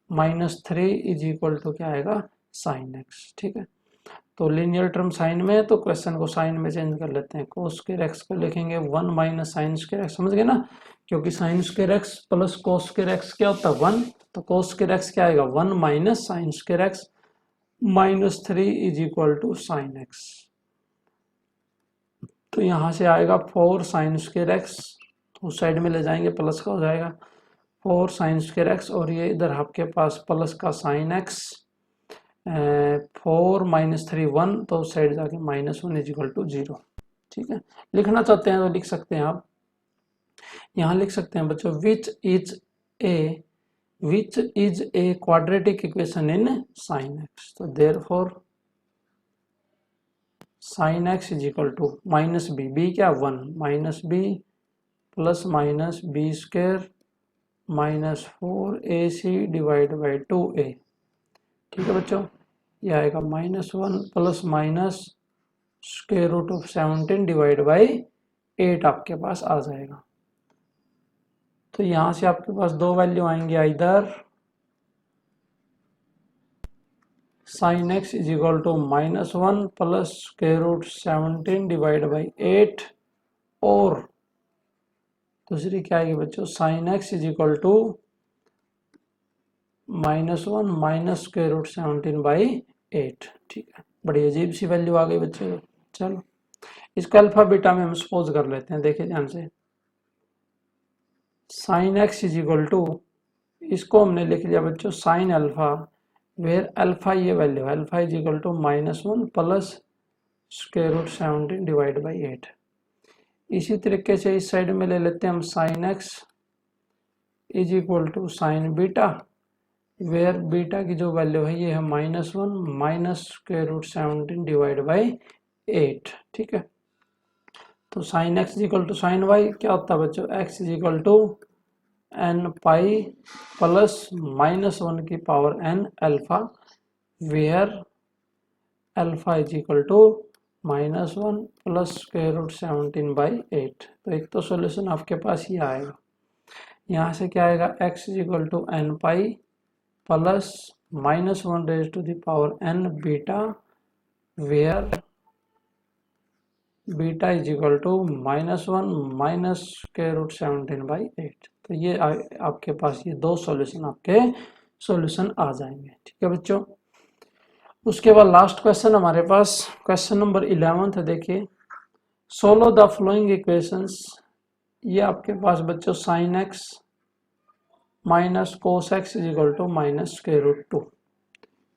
minus 3 is equal to क्या आएगा, साइन एक्स, ठीक है। तो लीनियर टर्म साइन में है तो क्वेश्चन को साइन में चेंज कर लेते हैं। कोस स्क्वायर एक्स को लिखेंगे 1 माइनस साइन स्क्वायर एक्स, समझ गए ना, क्योंकि sign square x plus cos square x क्या होता है 1, तो कोस स्क्वायर एक्स क्या आएगा 1 minus sine square x minus 3 is equal to sine x. तो यहाँ से आएगा 4 साइन स्क्वायर एक्स, उस साइड में ले जाएंगे प्लस का हो जाएगा 4 साइन स्क्वायर एक्स, और ये इधर आपके पास प्लस का साइन एक्स, 4 माइनस 3 1, तो उस साइड जाके माइनस 1 इज इक्वल टू 0, ठीक है। लिखना चाहते हैं तो लिख सकते हैं आप, यहाँ लिख सकते हैं बच्चों, which is a quadratic equation in sine x. तो therefore sine x is equal to minus b क्या 1 minus b plus minus b square minus 4ac divide by 2a, ठीक है बच्चों। ये आएगा minus 1 plus minus square root of 17 divide by 8 आपके पास आ जाएगा। तो यहाँ से आपके पास दो वैल्यू आएंगे, इधर sine x is equal to minus 1 plus square root 17 divide by 8, और दूसरी क्या आएगी बच्चों, sine x is equal to minus 1 minus square root 17 by 8, ठीक है। बड़ी अजीब सी वैल्यू आ गई बच्चों। चलो इसको अल्फा बीटा में हम सपोज कर लेते हैं, देखिए ध्यान से, sine x is equal to, इसको हमने लिख लिया बच्चों साइन अल्फा, वेयर अल्फा ये वैल्यू है, alpha is equal to minus 1 plus square root 17 divide by 8। इसी तरीके से इस साइड में ले लेते हैं हम sine x is equal to sine beta, where beta की जो वैल्यू है ये है minus 1 minus square root 17 divide by 8, ठीक है। तो sine x is equal to sine y क्या होता है बच्चों, x is equal to n pi plus minus 1 की power n alpha, where alpha is equal to minus 1 plus square root 17 by 8। तो एक तो सॉल्यूशन आपके पास ये आएगा, यहाँ से क्या आएगा, x is equal to n pi plus minus 1 raise to the power n beta, where beta is equal to minus 1 minus square root 17 by 8। तो ये आपके पास ये दो सॉल्यूशन आपके सॉल्यूशन आ जाएंगे, ठीक है बच्चों। उसके बाद लास्ट क्वेश्चन हमारे पास क्वेश्चन नंबर 11 है। देखिए सोल्व द फ्लोइंग इक्वेशंस, ये आपके पास बच्चों sine x minus cos x is equal to minus square root 2,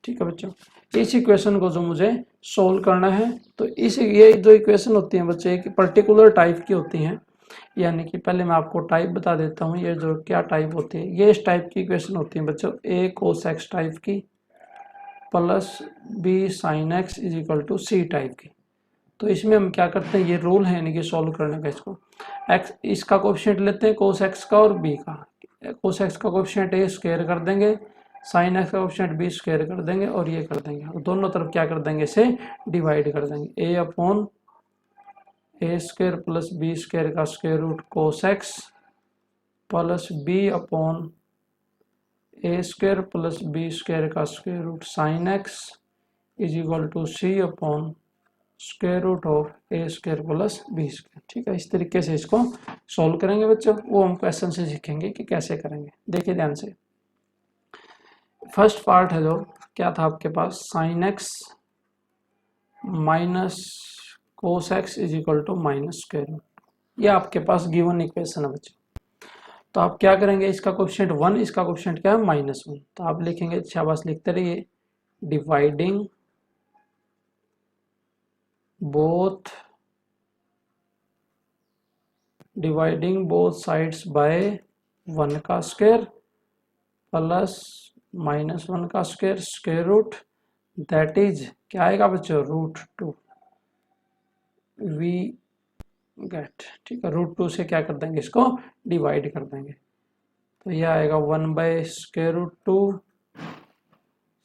ठीक है बच्चों। इस इक्वेशन को जो मुझे सोल्व करना है, तो इस ये दो इक्वेशन होती हैं बच्चे, एक पर्टिकुलर टाइप की होती हैं, यानी कि पहले मैं आपको टाइप बता देता हूँ, ये जो क्या टाइप होती है, ये इस टाइप की इक्वेशन होती है बच्चों, a cos x टाइप की plus b sin x is equal to c type की। तो इसमें हम क्या करते हैं, ये रूल है यानी कि सॉल्व करने का, इसको x इसका कोएफिशिएंट लेते हैं cos x का और b का, cos x का कोएफिशिएंट a स्क्वायर कर देंगे, sin x का कोएफिशिएंट b स्क्वायर कर देंगे और ये कर देंगे, और दोनों तरफ क्या कर देंगे, इसे डिवाइड कर देंगे, a upon a square plus b square का square root cos x plus b upon a square plus b square का square root sine x is equal to c upon square root of a square plus b square. ठीक है, इस तरीके से इसको solve करेंगे बच्चों, वो हम क्वेश्चन से सीखेंगे कि कैसे करेंगे। देखिए ध्यान से, फर्स्ट पार्ट है जो क्या था आपके पास, sine x minus cos x is equal to minus square root, ये आपके पास गिवन इक्वेशन है बच्चों। तो आप क्या करेंगे, इसका कोएफिशिएंट 1, इसका कोएफिशिएंट क्या है -1, तो आप लिखेंगे, शाबाश लिखते रहिए, डिवाइडिंग बोथ साइड्स बाय 1 का स्क्वायर प्लस -1 का square square root, that is क्या आएगा बच्चों, √2 वी गेट। ठीक है, √2 से क्या कर देंगे, इसको डिवाइड कर देंगे, तो यह आएगा 1 by square root 2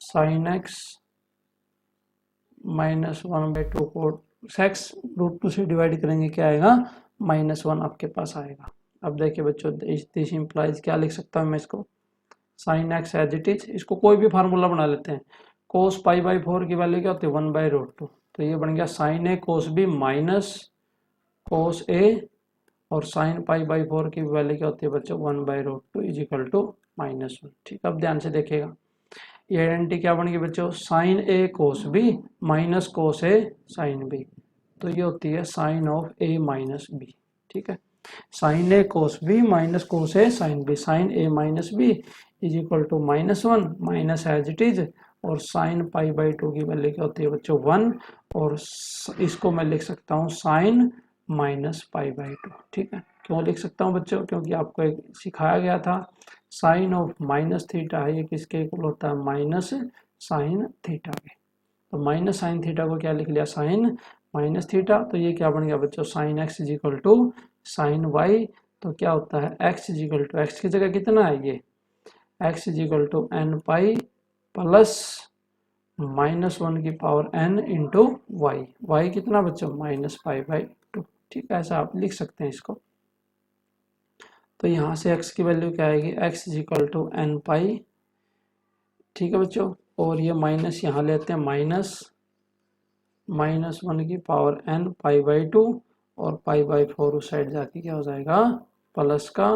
sine x minus 1 by 2 cos x, √2 से डिवाइड करेंगे क्या आएगा, -1 आपके पास आएगा। अब देखिए बच्चों, दिस इंप्लाइज क्या लिख सकता हूँ मैं इसको, sine x as it is, इसको कोई भी फार्मूला बना लेते हैं, कोस पाई बाई 4 की वैल्यू क्या होती है, 1 बाय √2, तो ये बन गया sign a cos b minus cos ए, और साइन पाई बाई 4 की वैल्यू क्या होती है बच्चों, 1 बाई √2 इज इक्वल टू -1। ठीक है, अब ध्यान से देखिएगा, ये आइडेंटिटी क्या बन गई बच्चों, sine a cos b minus cos a sine b, तो ये होती है sine of a minus b. ठीक है, sine a cos b minus cos a sine b, sine a minus b is equal to -1 minus as it is, और sine pi by 2 की value क्या होती है बच्चों 1, और इसको मैं लिख सकता हूँ साइन माइनस पाई बाई 2। ठीक है, क्यों लिख सकता हूँ बच्चों, क्योंकि आपको एक सिखाया गया था, साइन ऑफ माइनस थीटा है, ये किसके इक्वल होता है, माइनस साइन थीटा के, तो माइनस साइन थीटा को क्या लिख लिया, साइन माइनस थीटा, तो ये क्या बन गया बच्चों, sine x is equal to sine y, तो क्या होता है, x is equal to, x की जगह कितना है ये, x is equal to n pi plus -1 की power n into y, y कितना बच्चों, -π/2। ठीक है, ऐसा आप लिख सकते हैं इसको, तो यहाँ से x की वैल्यू क्या आएगी, x is equal to n pi. ठीक है बच्चों, और ये माइनस यहाँ लेते हैं, -1 की पावर n π/2, और π/4 उस साइड जाके क्या हो जाएगा, प्लस का,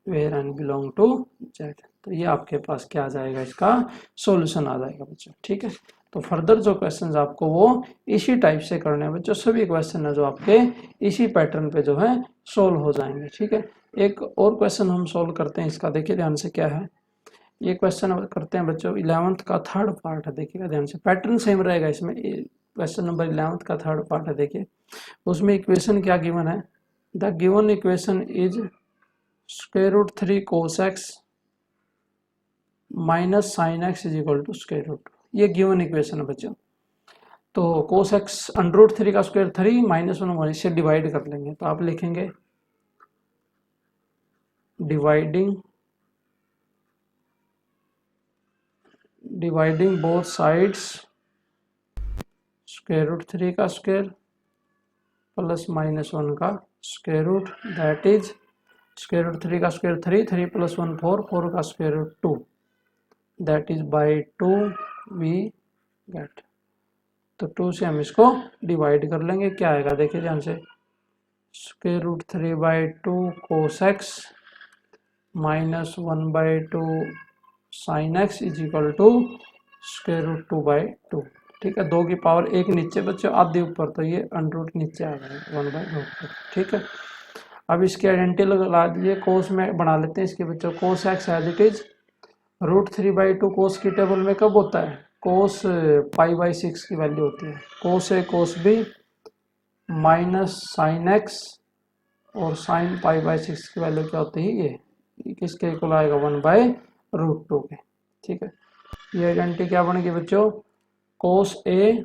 where n belong to z, तो ये आपके पास क्या आ जाएगा, इसका सॉल्यूशन आ जाएगा बच्चों। ठीक है, तो फर्दर जो क्वेश्चंस आपको वो इसी टाइप से करने हैं बच्चों, सभी क्वेश्चन है जो आपके इसी पैटर्न पे जो है सोल्व हो जाएंगे। ठीक है, एक और क्वेश्चन हम सोल्व करते हैं इसका, देखिए ध्यान से क्या है, ये क्वेश्चन करते हैं बच्चों 11th का थर्ड पार्ट है, देखिएगा ध्यान से, पैटर्न सेम रहेगा इसमें, क्वेश्चन नंबर 11th का थर्ड पार्ट है। देखिए उसमें इक्वेशन क्या गिवन है, the given equation is √3 cos x minus sine x is equal to √2, ये गिवन इक्वेशन है बच्चों। तो cos x √3 का स्क्वायर 3 -1 इससे डिवाइड कर लेंगे, तो आप लिखेंगे डिवाइडिंग बोथ साइड्स √3 का स्क्वायर प्लस -1 का स्क्वायर रूट, दैट इज √3 का स्क्वायर 3, 3 + 1 4, 4 का square root 2, that is by 2 we get. तो 2 से हम इसको डिवाइड कर लेंगे, क्या आएगा देखिए ध्यान से, √3/2 cos x minus 1/2 sine x is equal to √2/2। ठीक है, 2 की पावर 1 नीचे बच्चों, आधे ऊपर, तो ये √ नीचे आ जाएगा 1/2। ठीक है, अब इसकी आइडेंटिटी लगा दीजिए, कोस में बना लेते हैं इसके बच्चों, cos x as it is √3/2 cos की टेबल में कब होता है, कोस π/6 की वैल्यू होती है, cos a cos b minus sine x और साइन पाई बाई 6 की वैल्यू क्या होती है, ये किसके इक्वल आएगा, 1/√2 के। ठीक है, ये आइडेंटिटी क्या बनेगी बच्चों, कोस ए,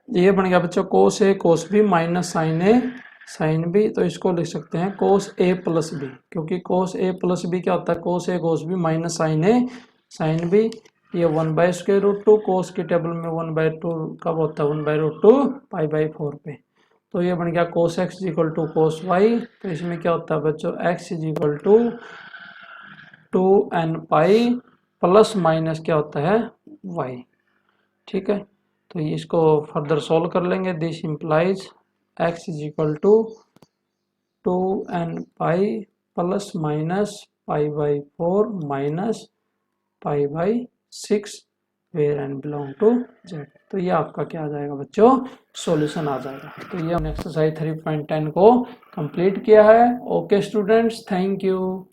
ये बन गया बच्चों कोस a cos b minus sign A sine b. तो इसको लिख सकते हैं कोस ए प्लस बी, क्योंकि कोस ए प्लस बी क्या होता है, cos a cos b minus sign A sine B. ये 1/√2, कोस की टेबल में 1/2 कब होता है, 1/√2 π/4 पे। तो ये बन गया cos x equal to cos y. तो इसमें क्या होता है बच्चों, एक्स equal to 2n pi plus minus क्या होता है, वाई। ठीक है, तो ये इसको फर्दर सॉल्व कर लेंगे। This implies x equal to 2n pi plus minus π/4 minus π/6 where n belong to z। तो ये आपका क्या आ जाएगा बच्चों, सॉल्यूशन आ जाएगा। तो ये हमने एक्सरसाइज 3.10 को कंप्लीट किया है। Okay students, thank you.